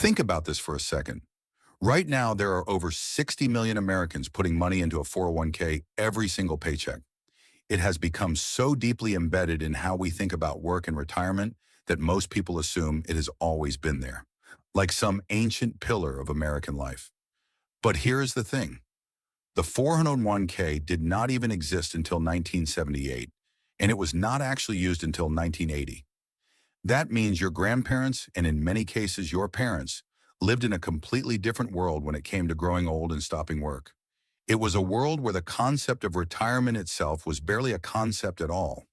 Think about this for a second. Right now, there are over 60 million Americans putting money into a 401k every single paycheck. It has become so deeply embedded in how we think about work and retirement that most people assume it has always been there, like some ancient pillar of American life. But here is the thing. The 401k did not even exist until 1978, and it was not actually used until 1980. That means your grandparents, and in many cases your parents, lived in a completely different world when it came to growing old and stopping work. It was a world where the concept of retirement itself was barely a concept at all.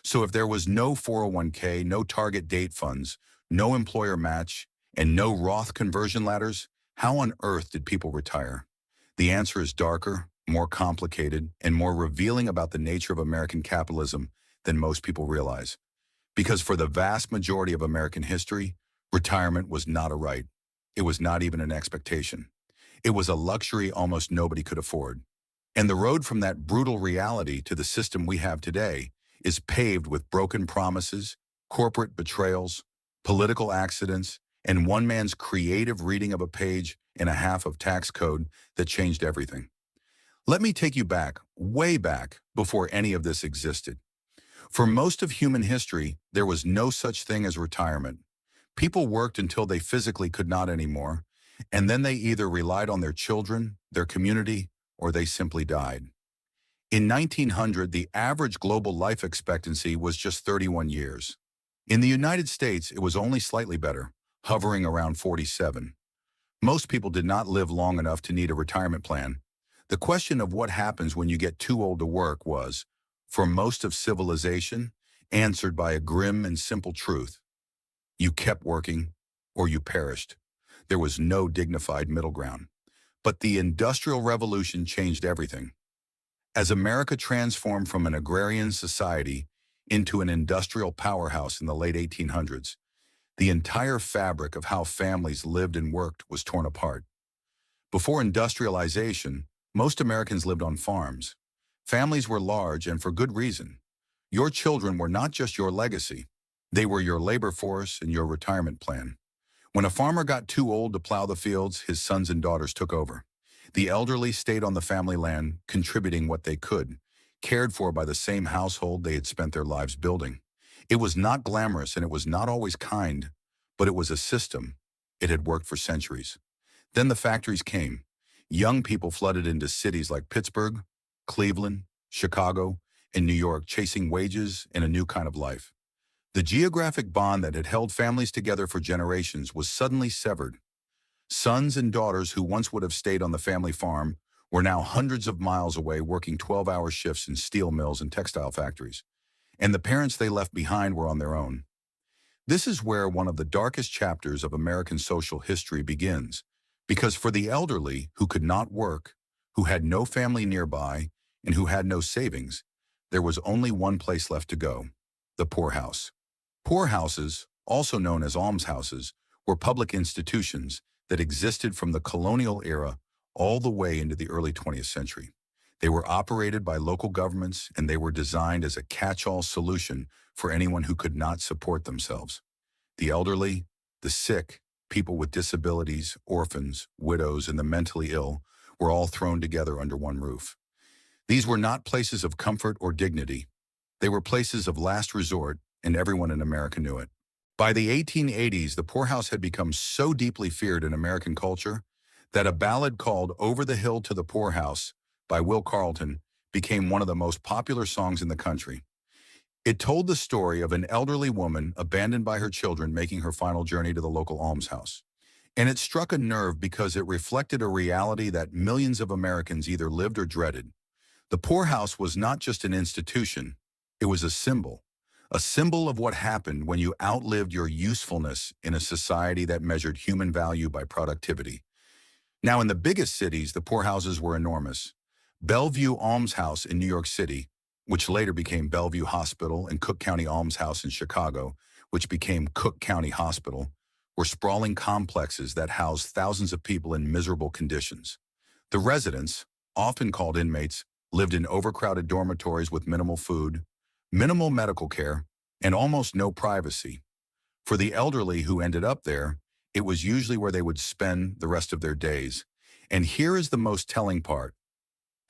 So if there was no 401k, no target date funds, no employer match, and no Roth conversion ladders, how on earth did people retire? The answer is darker, more complicated, and more revealing about the nature of American capitalism than most people realize. Because for the vast majority of American history, retirement was not a right. It was not even an expectation. It was a luxury almost nobody could afford. And the road from that brutal reality to the system we have today is paved with broken promises, corporate betrayals, political accidents, and one man's creative reading of a page and a half of tax code that changed everything. Let me take you back, way back, before any of this existed. For most of human history, there was no such thing as retirement. People worked until they physically could not anymore, and then they either relied on their children, their community, or they simply died. In 1900, the average global life expectancy was just 31 years. In the United States, it was only slightly better, hovering around 47. Most people did not live long enough to need a retirement plan. The question of what happens when you get too old to work was, for most of civilization, answered by a grim and simple truth. You kept working, or you perished. There was no dignified middle ground. But the Industrial Revolution changed everything. As America transformed from an agrarian society into an industrial powerhouse in the late 1800s, the entire fabric of how families lived and worked was torn apart. Before industrialization, most Americans lived on farms. Families were large, and for good reason. Your children were not just your legacy. They were your labor force and your retirement plan. When a farmer got too old to plow the fields, his sons and daughters took over. The elderly stayed on the family land, contributing what they could, cared for by the same household they had spent their lives building. It was not glamorous and it was not always kind, but it was a system. It had worked for centuries. Then the factories came. Young people flooded into cities like Pittsburgh, Cleveland, Chicago, and New York, chasing wages and a new kind of life. The geographic bond that had held families together for generations was suddenly severed. Sons and daughters who once would have stayed on the family farm were now hundreds of miles away working 12-hour shifts in steel mills and textile factories. And the parents they left behind were on their own. This is where one of the darkest chapters of American social history begins, because for the elderly who could not work, who had no family nearby, and who had no savings, there was only one place left to go: the poorhouse. Poorhouses, also known as almshouses, were public institutions that existed from the colonial era all the way into the early 20th century. They were operated by local governments, and they were designed as a catch-all solution for anyone who could not support themselves. The elderly, the sick, people with disabilities, orphans, widows, and the mentally ill were all thrown together under one roof. These were not places of comfort or dignity. They were places of last resort, and everyone in America knew it. By the 1880s, the poorhouse had become so deeply feared in American culture that a ballad called "Over the Hill to the Poorhouse" by Will Carleton became one of the most popular songs in the country. It told the story of an elderly woman abandoned by her children making her final journey to the local almshouse. And it struck a nerve because it reflected a reality that millions of Americans either lived or dreaded. The poorhouse was not just an institution, it was a symbol of what happened when you outlived your usefulness in a society that measured human value by productivity. Now, in the biggest cities, the poorhouses were enormous. Bellevue Almshouse in New York City, which later became Bellevue Hospital, and Cook County Almshouse in Chicago, which became Cook County Hospital, were sprawling complexes that housed thousands of people in miserable conditions. The residents, often called inmates, lived in overcrowded dormitories with minimal food, minimal medical care, and almost no privacy. For the elderly who ended up there, it was usually where they would spend the rest of their days. And here is the most telling part.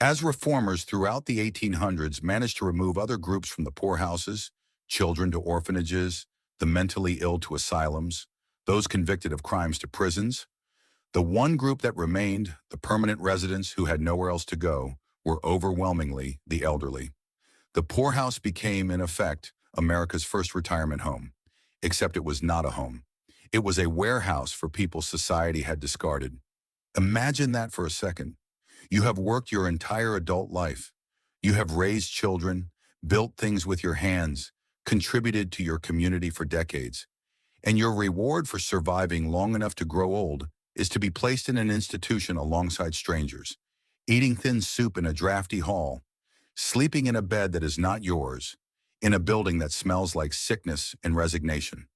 As reformers throughout the 1800s managed to remove other groups from the poorhouses, children to orphanages, the mentally ill to asylums, those convicted of crimes to prisons, the one group that remained, the permanent residents who had nowhere else to go, were overwhelmingly the elderly. The poorhouse became, in effect, America's first retirement home, except it was not a home. It was a warehouse for people society had discarded. Imagine that for a second. You have worked your entire adult life. You have raised children, built things with your hands, contributed to your community for decades. And your reward for surviving long enough to grow old is to be placed in an institution alongside strangers, eating thin soup in a drafty hall, sleeping in a bed that is not yours, in a building that smells like sickness and resignation.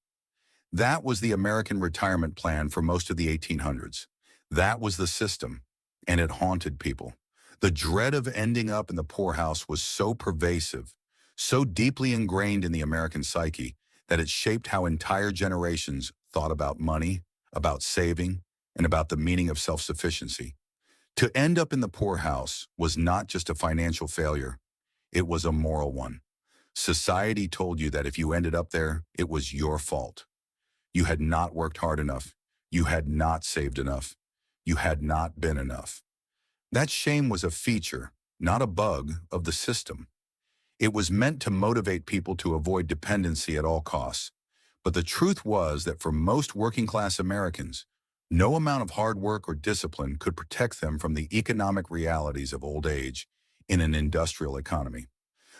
That was the American retirement plan for most of the 1800s. That was the system, and it haunted people. The dread of ending up in the poorhouse was so pervasive, so deeply ingrained in the American psyche, that it shaped how entire generations thought about money, about saving, and about the meaning of self-sufficiency. To end up in the poorhouse was not just a financial failure, it was a moral one. Society told you that if you ended up there, it was your fault. You had not worked hard enough. You had not saved enough. You had not been enough. That shame was a feature, not a bug, of the system. It was meant to motivate people to avoid dependency at all costs. But the truth was that for most working-class Americans, no amount of hard work or discipline could protect them from the economic realities of old age in an industrial economy.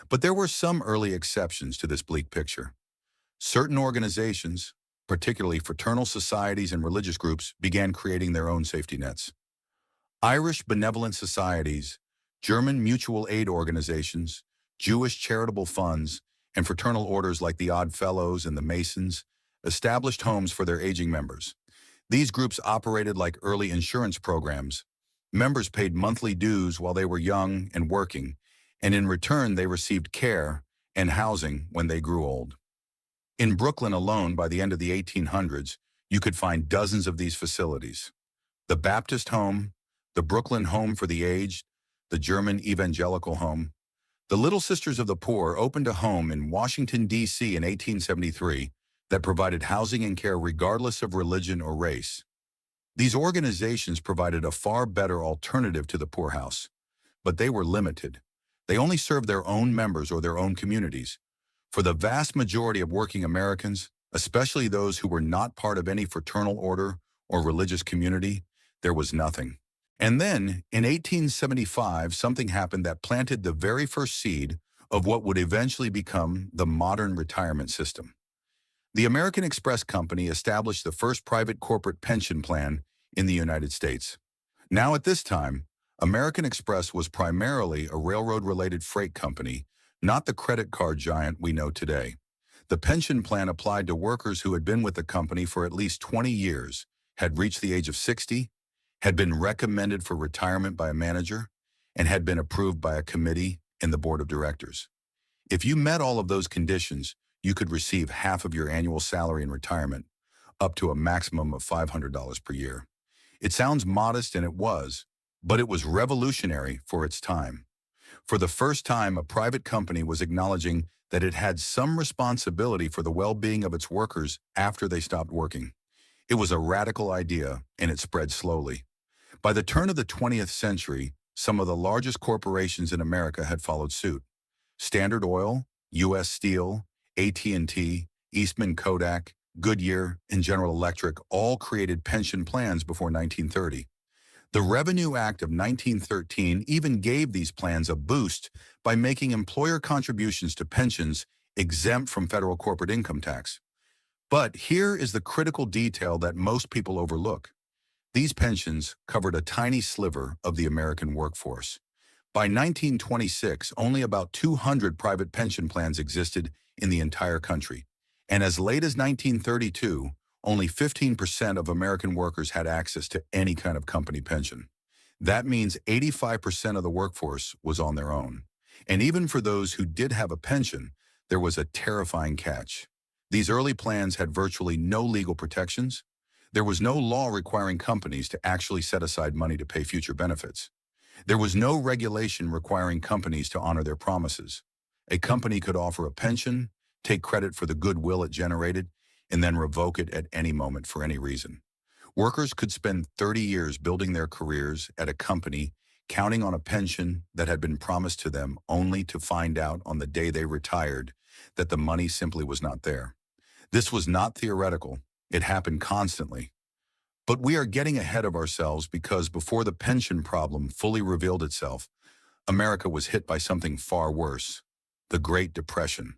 But there were some early exceptions to this bleak picture. Certain organizations, particularly fraternal societies and religious groups, began creating their own safety nets. Irish benevolent societies, German mutual aid organizations, Jewish charitable funds, and fraternal orders like the Odd Fellows and the Masons established homes for their aging members. These groups operated like early insurance programs. Members paid monthly dues while they were young and working, and in return they received care and housing when they grew old. In Brooklyn alone, by the end of the 1800s, you could find dozens of these facilities. The Baptist Home, the Brooklyn Home for the Aged, the German Evangelical Home. The Little Sisters of the Poor opened a home in Washington, D.C. in 1873 that provided housing and care regardless of religion or race. These organizations provided a far better alternative to the poorhouse, but they were limited. They only served their own members or their own communities. For the vast majority of working Americans, especially those who were not part of any fraternal order or religious community, there was nothing. And then, in 1875, something happened that planted the very first seed of what would eventually become the modern retirement system. The American Express Company established the first private corporate pension plan in the United States. Now at this time, American Express was primarily a railroad-related freight company, not the credit card giant we know today. The pension plan applied to workers who had been with the company for at least 20 years, had reached the age of 60, had been recommended for retirement by a manager, and had been approved by a committee and the board of directors. If you met all of those conditions, you could receive half of your annual salary in retirement, up to a maximum of $500 per year. It sounds modest, and it was, but it was revolutionary for its time. For the first time, a private company was acknowledging that it had some responsibility for the well-being of its workers after they stopped working. It was a radical idea, and it spread slowly. By the turn of the 20th century, some of the largest corporations in America had followed suit. Standard Oil, U.S. Steel, AT&T, Eastman Kodak, Goodyear, and General Electric all created pension plans before 1930. The Revenue Act of 1913 even gave these plans a boost by making employer contributions to pensions exempt from federal corporate income tax. But here is the critical detail that most people overlook. These pensions covered a tiny sliver of the American workforce. By 1926, only about 200 private pension plans existed in the entire country. And as late as 1932, only 15% of American workers had access to any kind of company pension. That means 85% of the workforce was on their own. And even for those who did have a pension, there was a terrifying catch. These early plans had virtually no legal protections. There was no law requiring companies to actually set aside money to pay future benefits. There was no regulation requiring companies to honor their promises. A company could offer a pension, take credit for the goodwill it generated, and then revoke it at any moment for any reason. Workers could spend 30 years building their careers at a company, counting on a pension that had been promised to them only to find out on the day they retired that the money simply was not there. This was not theoretical. It happened constantly. But we are getting ahead of ourselves because before the pension problem fully revealed itself, America was hit by something far worse, the Great Depression.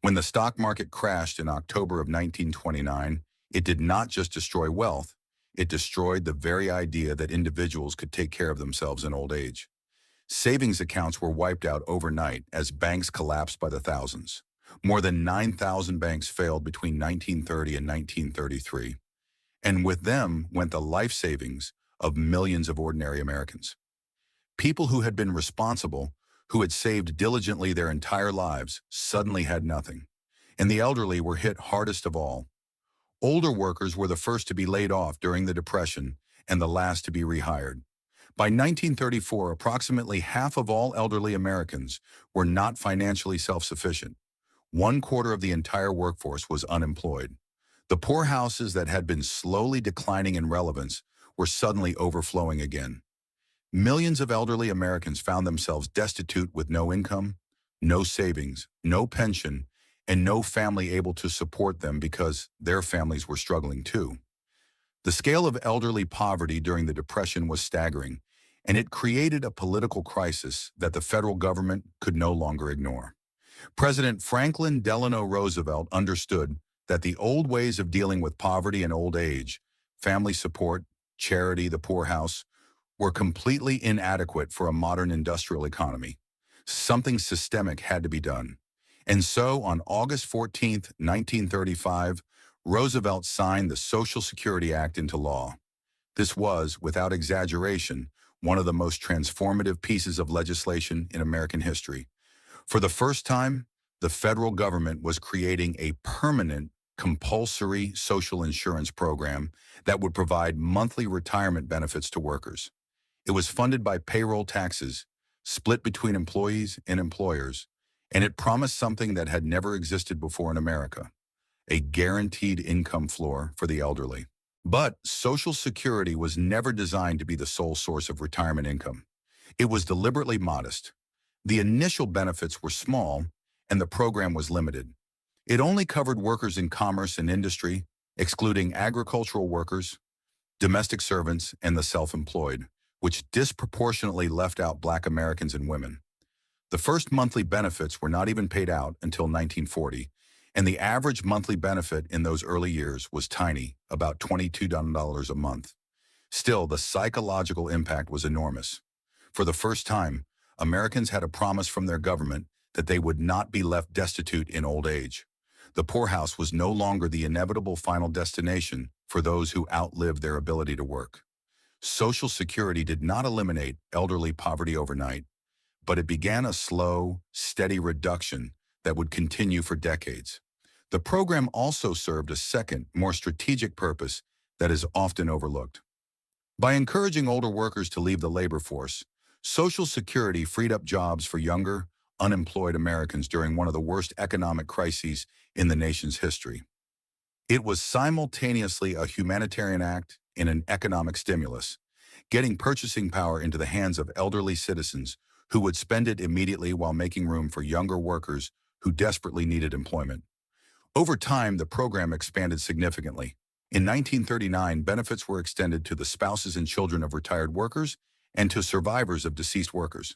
When the stock market crashed in October of 1929, it did not just destroy wealth, it destroyed the very idea that individuals could take care of themselves in old age. Savings accounts were wiped out overnight as banks collapsed by the thousands. More than 9,000 banks failed between 1930 and 1933. And with them went the life savings of millions of ordinary Americans. People who had been responsible, who had saved diligently their entire lives, suddenly had nothing. And the elderly were hit hardest of all. Older workers were the first to be laid off during the Depression and the last to be rehired. By 1934, approximately half of all elderly Americans were not financially self-sufficient. 1/4 of the entire workforce was unemployed. The poorhouses that had been slowly declining in relevance were suddenly overflowing again. Millions of elderly Americans found themselves destitute with no income, no savings, no pension, and no family able to support them because their families were struggling too. The scale of elderly poverty during the Depression was staggering, and it created a political crisis that the federal government could no longer ignore. President Franklin Delano Roosevelt understood that the old ways of dealing with poverty and old age, family support, charity, the poorhouse, were completely inadequate for a modern industrial economy. Something systemic had to be done. And so, on August 14, 1935, Roosevelt signed the Social Security Act into law. This was, without exaggeration, one of the most transformative pieces of legislation in American history. For the first time, the federal government was creating a permanent, compulsory social insurance program that would provide monthly retirement benefits to workers. It was funded by payroll taxes, split between employees and employers, and it promised something that had never existed before in America, a guaranteed income floor for the elderly. But Social Security was never designed to be the sole source of retirement income. It was deliberately modest. The initial benefits were small, and the program was limited. It only covered workers in commerce and industry, excluding agricultural workers, domestic servants, and the self-employed, which disproportionately left out Black Americans and women. The first monthly benefits were not even paid out until 1940, and the average monthly benefit in those early years was tiny, about $22 a month. Still, the psychological impact was enormous. For the first time, Americans had a promise from their government that they would not be left destitute in old age. The poorhouse was no longer the inevitable final destination for those who outlived their ability to work. Social Security did not eliminate elderly poverty overnight, but it began a slow, steady reduction that would continue for decades. The program also served a second, more strategic purpose that is often overlooked. By encouraging older workers to leave the labor force, Social Security freed up jobs for younger, unemployed Americans during one of the worst economic crises in the nation's history. It was simultaneously a humanitarian act and an economic stimulus, getting purchasing power into the hands of elderly citizens who would spend it immediately while making room for younger workers who desperately needed employment. Over time, the program expanded significantly. In 1939, benefits were extended to the spouses and children of retired workers and to survivors of deceased workers.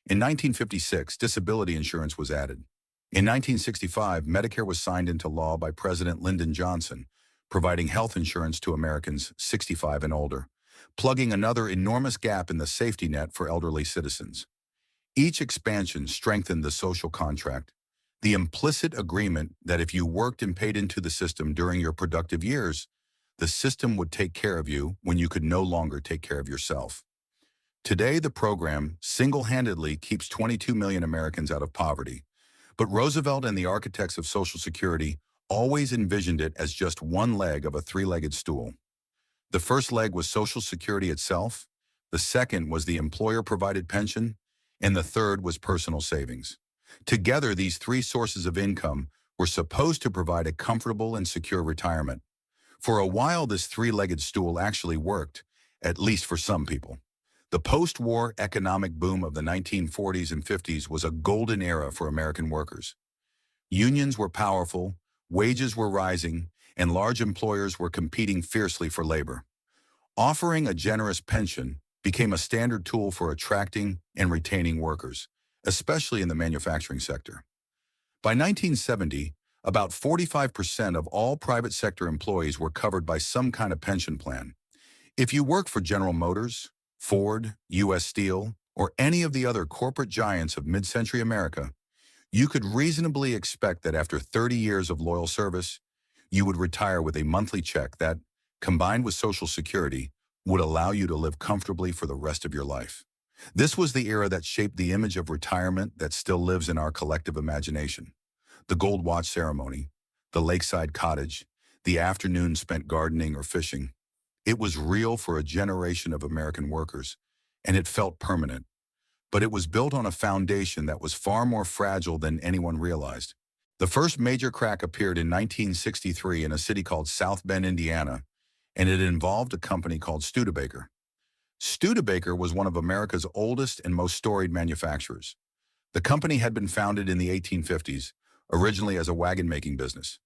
In 1956, disability insurance was added. In 1965, Medicare was signed into law by President Lyndon Johnson, providing health insurance to Americans 65 and older, plugging another enormous gap in the safety net for elderly citizens. Each expansion strengthened the social contract, the implicit agreement that if you worked and paid into the system during your productive years, the system would take care of you when you could no longer take care of yourself. Today, the program single-handedly keeps 22 million Americans out of poverty, but Roosevelt and the architects of Social Security always envisioned it as just one leg of a three-legged stool. The first leg was Social Security itself, the second was the employer-provided pension, and the third was personal savings. Together, these three sources of income were supposed to provide a comfortable and secure retirement. For a while, this three-legged stool actually worked, at least for some people. The post-war economic boom of the 1940s and 50s was a golden era for American workers. Unions were powerful, wages were rising, and large employers were competing fiercely for labor. Offering a generous pension became a standard tool for attracting and retaining workers, especially in the manufacturing sector. By 1970, about 45% of all private sector employees were covered by some kind of pension plan. If you work for General Motors, Ford, U.S. Steel, or any of the other corporate giants of mid-century America, you could reasonably expect that after 30 years of loyal service, you would retire with a monthly check that, combined with Social Security, would allow you to live comfortably for the rest of your life. This was the era that shaped the image of retirement that still lives in our collective imagination. The gold watch ceremony, the lakeside cottage, the afternoon spent gardening or fishing. It was real for a generation of American workers, and it felt permanent. But it was built on a foundation that was far more fragile than anyone realized. The first major crack appeared in 1963 in a city called South Bend, Indiana, and it involved a company called Studebaker. Studebaker was one of America's oldest and most storied manufacturers. The company had been founded in the 1850s, originally as a wagon-making business.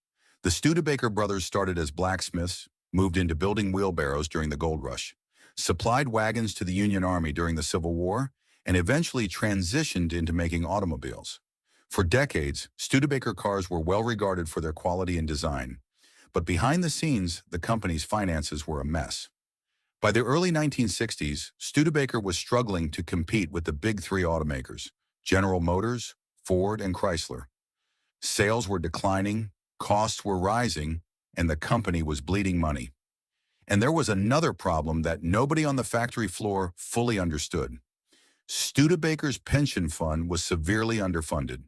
The Studebaker brothers started as blacksmiths, moved into building wheelbarrows during the gold rush, supplied wagons to the Union Army during the Civil War, and eventually transitioned into making automobiles. For decades, Studebaker cars were well regarded for their quality and design, but behind the scenes, the company's finances were a mess. By the early 1960s, Studebaker was struggling to compete with the big three automakers, General Motors, Ford, and Chrysler. Sales were declining, costs were rising, and the company was bleeding money. And there was another problem that nobody on the factory floor fully understood. Studebaker's pension fund was severely underfunded.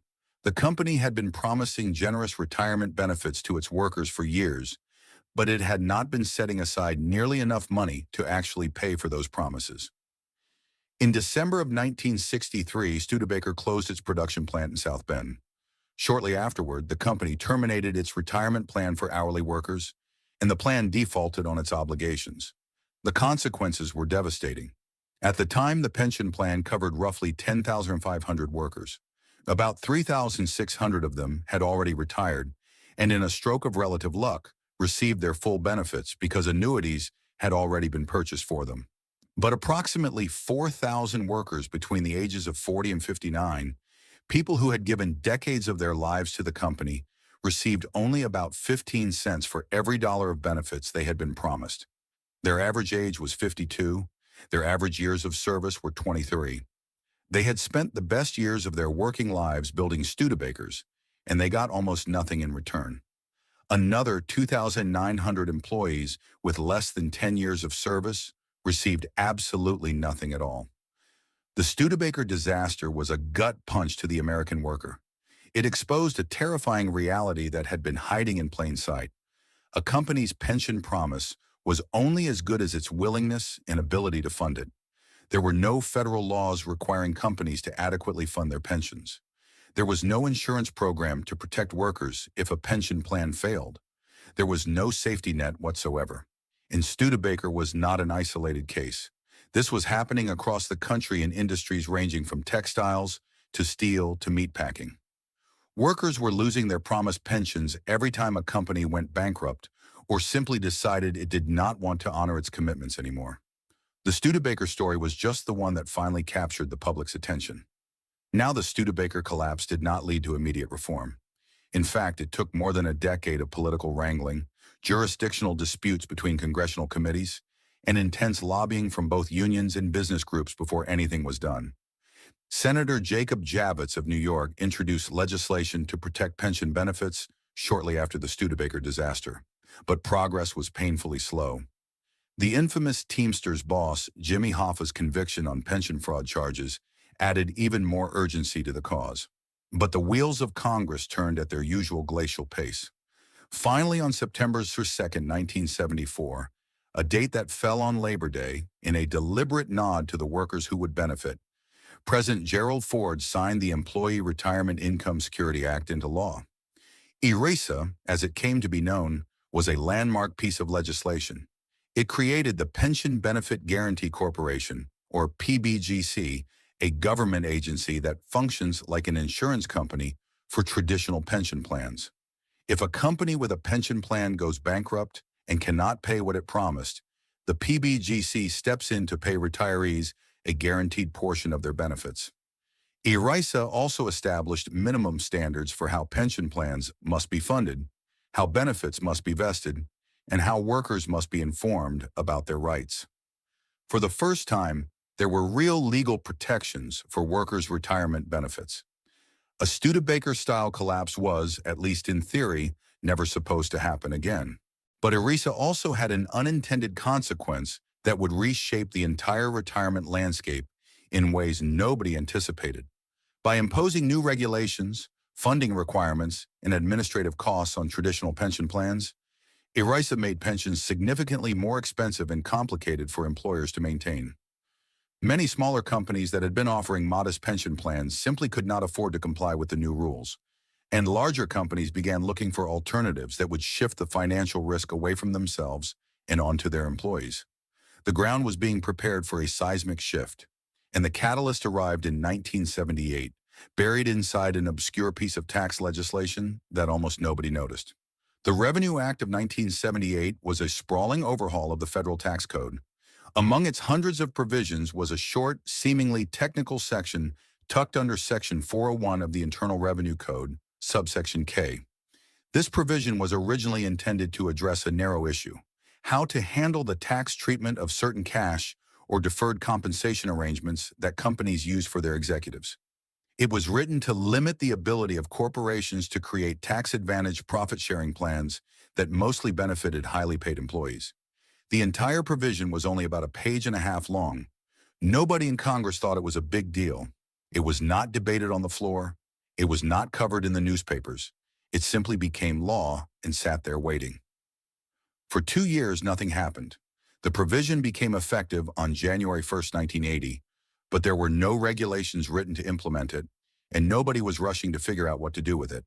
The company had been promising generous retirement benefits to its workers for years, but it had not been setting aside nearly enough money to actually pay for those promises. In December of 1963, Studebaker closed its production plant in South Bend. Shortly afterward, the company terminated its retirement plan for hourly workers, and the plan defaulted on its obligations. The consequences were devastating. At the time, the pension plan covered roughly 10,500 workers. About 3,600 of them had already retired, and in a stroke of relative luck, received their full benefits because annuities had already been purchased for them. But approximately 4,000 workers between the ages of 40 and 59, people who had given decades of their lives to the company, received only about 15 cents for every dollar of benefits they had been promised. Their average age was 52. Their average years of service were 23. They had spent the best years of their working lives building Studebakers, and they got almost nothing in return. Another 2,900 employees with less than 10 years of service received absolutely nothing at all. The Studebaker disaster was a gut punch to the American worker. It exposed a terrifying reality that had been hiding in plain sight. A company's pension promise was only as good as its willingness and ability to fund it. There were no federal laws requiring companies to adequately fund their pensions. There was no insurance program to protect workers if a pension plan failed. There was no safety net whatsoever. And Studebaker was not an isolated case. This was happening across the country in industries ranging from textiles to steel to meatpacking. Workers were losing their promised pensions every time a company went bankrupt or simply decided it did not want to honor its commitments anymore. The Studebaker story was just the one that finally captured the public's attention. Now, the Studebaker collapse did not lead to immediate reform. In fact, it took more than a decade of political wrangling, jurisdictional disputes between congressional committees, and intense lobbying from both unions and business groups before anything was done. Senator Jacob Javits of New York introduced legislation to protect pension benefits shortly after the Studebaker disaster, but progress was painfully slow. The infamous Teamsters boss, Jimmy Hoffa's conviction on pension fraud charges added even more urgency to the cause. But the wheels of Congress turned at their usual glacial pace. Finally, on September 2, 1974, a date that fell on Labor Day, in a deliberate nod to the workers who would benefit. President Gerald Ford signed the Employee Retirement Income Security Act into law. ERISA, as it came to be known, was a landmark piece of legislation. It created the Pension Benefit Guaranty Corporation, or PBGC, a government agency that functions like an insurance company for traditional pension plans. If a company with a pension plan goes bankrupt and cannot pay what it promised, the PBGC steps in to pay retirees a guaranteed portion of their benefits. ERISA also established minimum standards for how pension plans must be funded, how benefits must be vested, and how workers must be informed about their rights. For the first time, there were real legal protections for workers' retirement benefits. A Studebaker-style collapse was, at least in theory, never supposed to happen again. But ERISA also had an unintended consequence that would reshape the entire retirement landscape in ways nobody anticipated. By imposing new regulations, funding requirements, and administrative costs on traditional pension plans, ERISA made pensions significantly more expensive and complicated for employers to maintain. Many smaller companies that had been offering modest pension plans simply could not afford to comply with the new rules, and larger companies began looking for alternatives that would shift the financial risk away from themselves and onto their employees. The ground was being prepared for a seismic shift, and the catalyst arrived in 1978, buried inside an obscure piece of tax legislation that almost nobody noticed. The Revenue Act of 1978 was a sprawling overhaul of the federal tax code. Among its hundreds of provisions was a short, seemingly technical section tucked under Section 401 of the Internal Revenue Code, subsection K. This provision was originally intended to address a narrow issue: how to handle the tax treatment of certain cash or deferred compensation arrangements that companies use for their executives. It was written to limit the ability of corporations to create tax-advantaged profit-sharing plans that mostly benefited highly paid employees. The entire provision was only about a page and a half long. Nobody in Congress thought it was a big deal. It was not debated on the floor. It was not covered in the newspapers. It simply became law and sat there waiting. For 2 years, nothing happened. The provision became effective on January 1st, 1980, but there were no regulations written to implement it, and nobody was rushing to figure out what to do with it.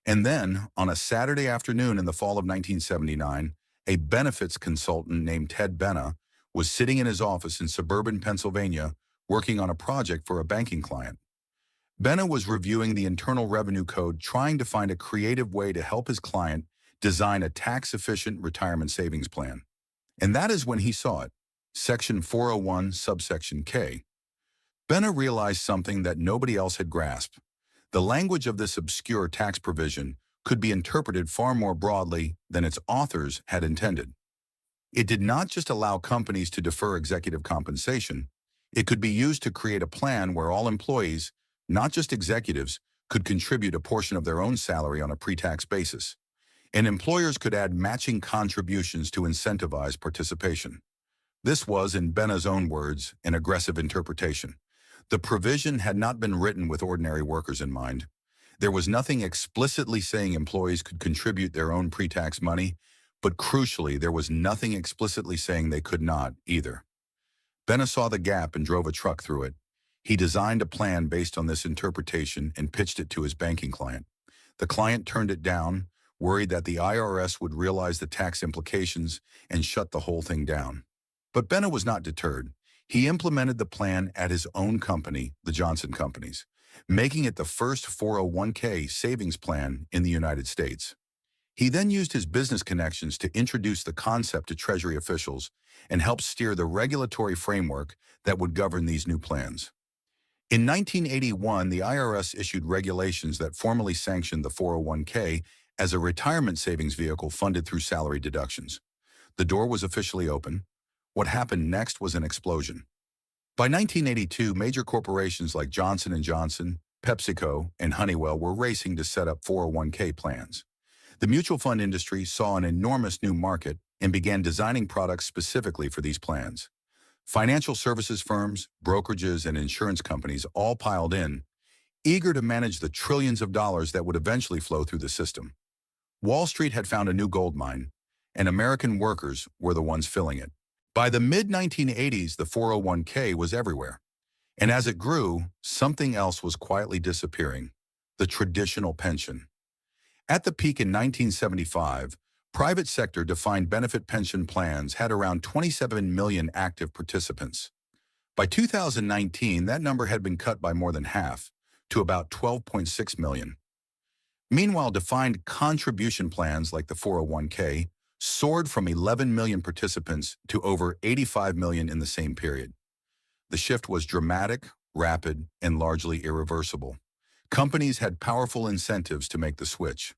And then, on a Saturday afternoon in the fall of 1979, a benefits consultant named Ted Benna was sitting in his office in suburban Pennsylvania working on a project for a banking client. Benna was reviewing the Internal Revenue Code, trying to find a creative way to help his client design a tax-efficient retirement savings plan. And that is when he saw it, Section 401, subsection K. Benna realized something that nobody else had grasped. The language of this obscure tax provision could be interpreted far more broadly than its authors had intended. It did not just allow companies to defer executive compensation. It could be used to create a plan where all employees, not just executives, could contribute a portion of their own salary on a pre-tax basis. And employers could add matching contributions to incentivize participation. This was, in Benna's own words, an aggressive interpretation. The provision had not been written with ordinary workers in mind. There was nothing explicitly saying employees could contribute their own pre-tax money, but crucially, there was nothing explicitly saying they could not either. Benna saw the gap and drove a truck through it. He designed a plan based on this interpretation and pitched it to his banking client. The client turned it down, worried that the IRS would realize the tax implications and shut the whole thing down. But Benna was not deterred. He implemented the plan at his own company, the Johnson Companies, making it the first 401k savings plan in the United States. He then used his business connections to introduce the concept to Treasury officials and help steer the regulatory framework that would govern these new plans. In 1981, the IRS issued regulations that formally sanctioned the 401k as a retirement savings vehicle funded through salary deductions. The door was officially open. What happened next was an explosion. By 1982, major corporations like Johnson & Johnson, PepsiCo, and Honeywell were racing to set up 401k plans. The mutual fund industry saw an enormous new market and began designing products specifically for these plans. Financial services firms, brokerages, and insurance companies all piled in, eager to manage the trillions of dollars that would eventually flow through the system. Wall Street had found a new gold mine, and American workers were the ones filling it. By the mid-1980s, the 401k was everywhere. And as it grew, something else was quietly disappearing: the traditional pension. At the peak in 1975, private sector defined benefit pension plans had around 27 million active participants. By 2019, that number had been cut by more than half, to about 12.6 million. Meanwhile, defined contribution plans like the 401k soared from 11 million participants to over 85 million in the same period. The shift was dramatic, rapid, and largely irreversible. Companies had powerful incentives to make the switch.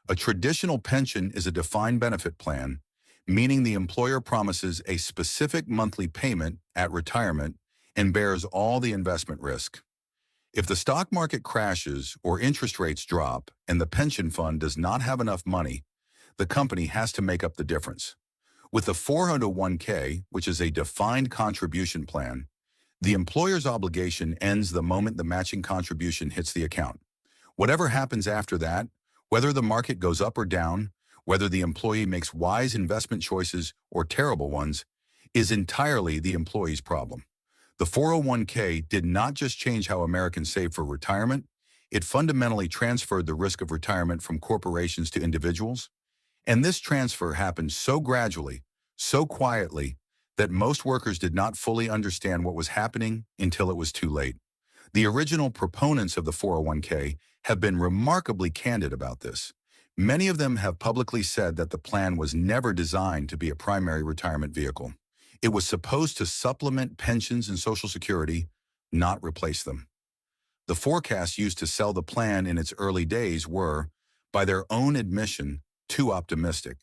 A traditional pension is a defined benefit plan, meaning the employer promises a specific monthly payment at retirement and bears all the investment risk. If the stock market crashes or interest rates drop and the pension fund does not have enough money, the company has to make up the difference. With the 401k, which is a defined contribution plan, the employer's obligation ends the moment the matching contribution hits the account. Whatever happens after that, whether the market goes up or down, whether the employee makes wise investment choices or terrible ones, is entirely the employee's problem. The 401k did not just change how Americans save for retirement, it fundamentally transferred the risk of retirement from corporations to individuals. And this transfer happened so gradually, so quietly, that most workers did not fully understand what was happening until it was too late. The original proponents of the 401k have been remarkably candid about this. Many of them have publicly said that the plan was never designed to be a primary retirement vehicle. It was supposed to supplement pensions and Social Security, not replace them. The forecasts used to sell the plan in its early days were, by their own admission, too optimistic.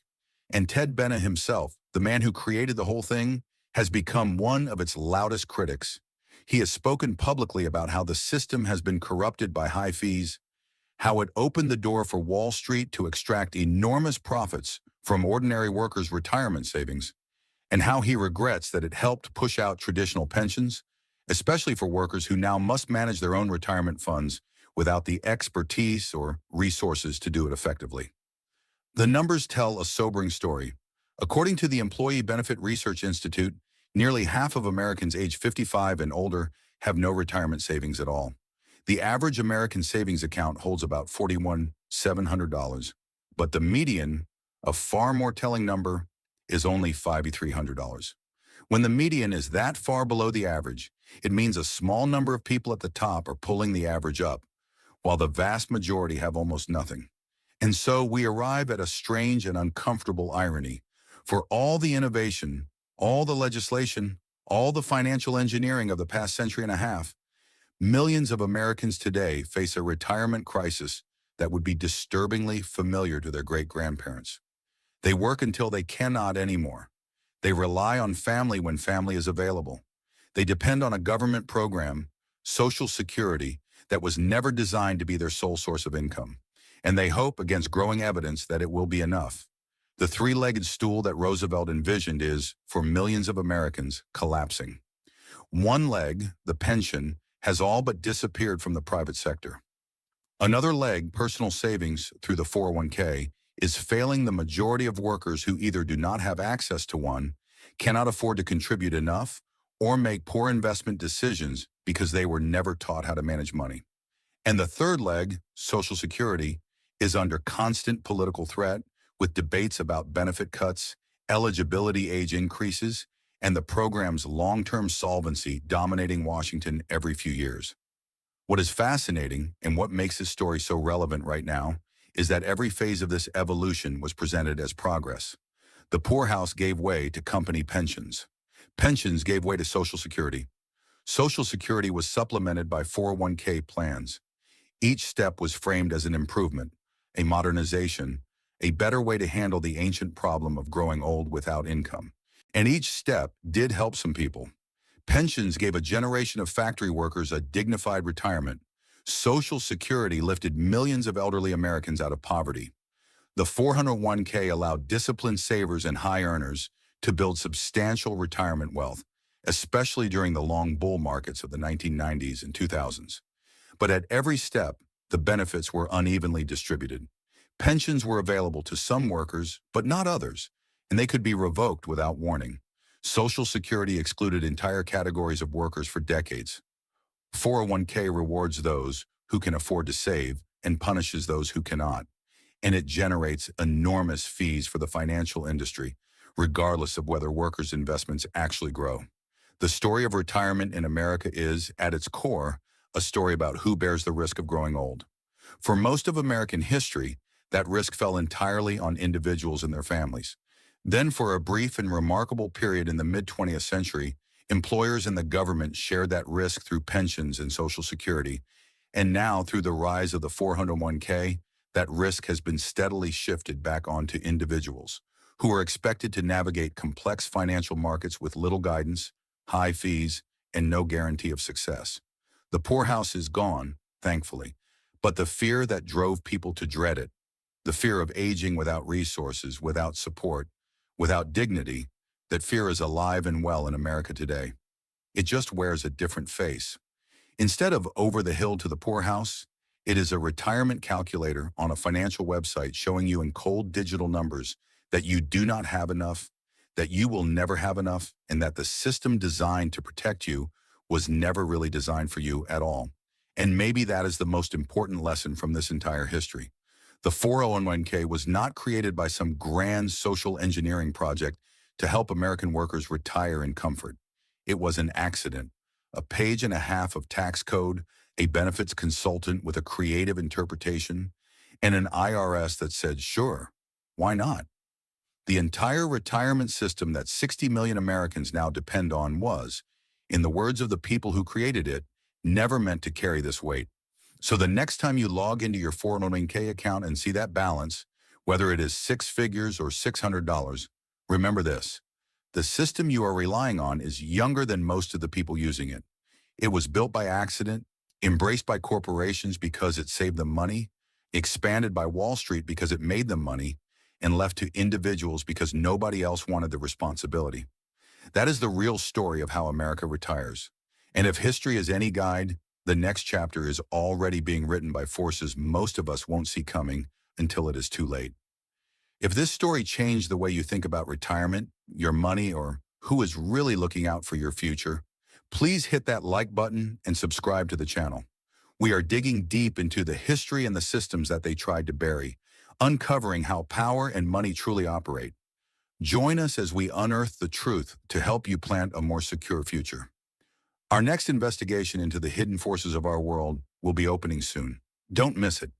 And Ted Benna himself, the man who created the whole thing, has become one of its loudest critics. He has spoken publicly about how the system has been corrupted by high fees, how it opened the door for Wall Street to extract enormous profits from ordinary workers' retirement savings, and how he regrets that it helped push out traditional pensions, especially for workers who now must manage their own retirement funds without the expertise or resources to do it effectively. The numbers tell a sobering story. According to the Employee Benefit Research Institute, nearly half of Americans age 55 and older have no retirement savings at all. The average American savings account holds about $41,700, but the median, a far more telling number, is only $5,300. When the median is that far below the average, it means a small number of people at the top are pulling the average up, while the vast majority have almost nothing. And so we arrive at a strange and uncomfortable irony. For all the innovation, all the legislation, all the financial engineering of the past century and a half, millions of Americans today face a retirement crisis that would be disturbingly familiar to their great-grandparents. They work until they cannot anymore. They rely on family when family is available. They depend on a government program, Social Security, that was never designed to be their sole source of income. And they hope against growing evidence that it will be enough. The three-legged stool that Roosevelt envisioned is, for millions of Americans, collapsing. One leg, the pension, has all but disappeared from the private sector. Another leg, personal savings through the 401k, is failing the majority of workers who either do not have access to one, cannot afford to contribute enough, or make poor investment decisions because they were never taught how to manage money. And the third leg, Social Security, is under constant political threat, with debates about benefit cuts, eligibility age increases, and the program's long-term solvency dominating Washington every few years. What is fascinating, and what makes this story so relevant right now, is that every phase of this evolution was presented as progress. The poorhouse gave way to company pensions. Pensions gave way to Social Security. Social Security was supplemented by 401k plans. Each step was framed as an improvement, a modernization, a better way to handle the ancient problem of growing old without income. And each step did help some people. Pensions gave a generation of factory workers a dignified retirement. Social Security lifted millions of elderly Americans out of poverty. The 401k allowed disciplined savers and high earners to build substantial retirement wealth, especially during the long bull markets of the 1990s and 2000s. But at every step, the benefits were unevenly distributed. Pensions were available to some workers, but not others, and they could be revoked without warning. Social Security excluded entire categories of workers for decades. 401k rewards those who can afford to save and punishes those who cannot. And it generates enormous fees for the financial industry, regardless of whether workers' investments actually grow. The story of retirement in America is, at its core, a story about who bears the risk of growing old. For most of American history, that risk fell entirely on individuals and their families. Then, for a brief and remarkable period in the mid-20th century, employers and the government shared that risk through pensions and Social Security. And now, through the rise of the 401k, that risk has been steadily shifted back onto individuals who are expected to navigate complex financial markets with little guidance, high fees, and no guarantee of success. The poorhouse is gone, thankfully, but the fear that drove people to dread it, the fear of aging without resources, without support, without dignity, that fear is alive and well in America today. It just wears a different face. Instead of over the hill to the poorhouse, it is a retirement calculator on a financial website showing you in cold digital numbers that you do not have enough, that you will never have enough, and that the system designed to protect you was never really designed for you at all. And maybe that is the most important lesson from this entire history. The 401k was not created by some grand social engineering project to help American workers retire in comfort. It was an accident, a page and a half of tax code, a benefits consultant with a creative interpretation, and an IRS that said, sure, why not? The entire retirement system that 60 million Americans now depend on was, in the words of the people who created it, never meant to carry this weight. So the next time you log into your 401k account and see that balance, whether it is six figures or $600, remember this. The system you are relying on is younger than most of the people using it. It was built by accident, embraced by corporations because it saved them money, expanded by Wall Street because it made them money, and left to individuals because nobody else wanted the responsibility. That is the real story of how America retires. And if history is any guide, the next chapter is already being written by forces most of us won't see coming until it is too late. If this story changed the way you think about retirement, your money, or who is really looking out for your future, please hit that like button and subscribe to the channel. We are digging deep into the history and the systems that they tried to bury, uncovering how power and money truly operate. Join us as we unearth the truth to help you plant a more secure future. Our next investigation into the hidden forces of our world will be opening soon. Don't miss it.